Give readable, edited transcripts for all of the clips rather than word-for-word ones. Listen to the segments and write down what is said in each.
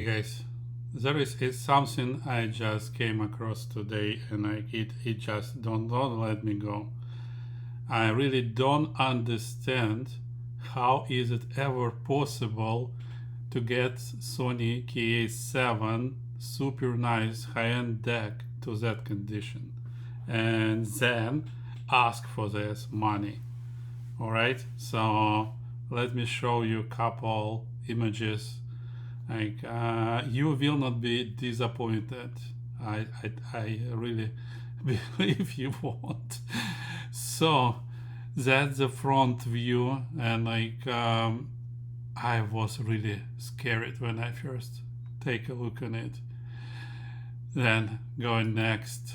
Hey guys, there is something I just came across today, and it just don't let me go. I really don't understand how is it ever possible to get Sony KA7 super nice high-end deck to that condition and then ask for this money. All right, so let me show you a couple images. You will not be disappointed. I really believe you won't. So that's the front view, and I was really scared when I first take a look on it. Then going next,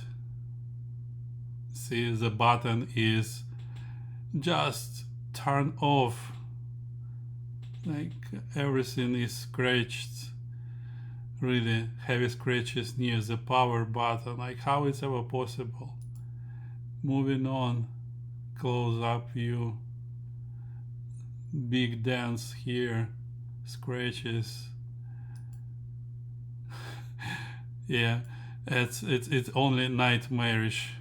see the button is just turn off. Everything is scratched, really heavy scratches near the power button. How is ever possible? Moving on, close up view, big dents here, scratches. Yeah, it's only nightmarish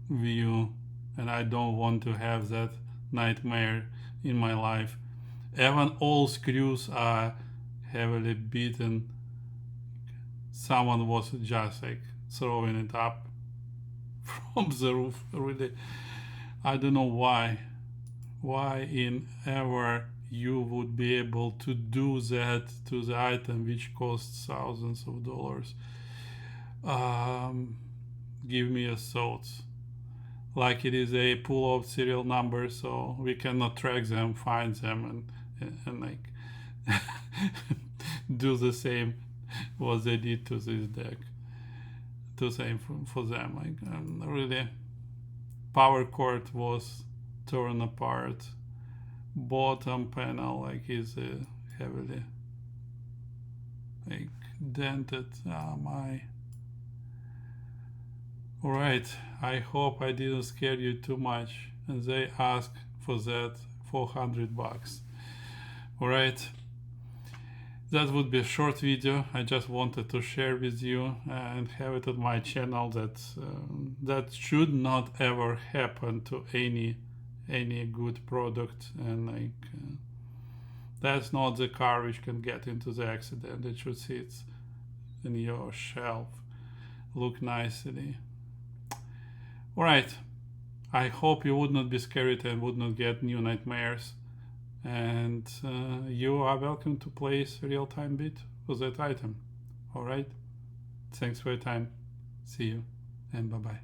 view, and I don't want to have that nightmare in my life. Even all screws are heavily beaten. Someone was just throwing it up from the roof. Really, I don't know why. Why in ever you would be able to do that to the item which costs thousands of dollars? Give me your thoughts. Like it is a pool of serial numbers, so we cannot track them, find them, and do the same what they did to this deck. The same for them. Really, power cord was torn apart. Bottom panel is heavily dented. My. Alright, I hope I didn't scare you too much, and they ask for that $400. Alright, that would be a short video. I just wanted to share with you and have it on my channel that should not ever happen to any good product, and that's not the car which can get into the accident. It should sit in your shelf, look nicely. Alright, I hope you would not be scared and would not get new nightmares, and you are welcome to place real-time bid for that item. Alright, thanks for your time, see you, and bye bye.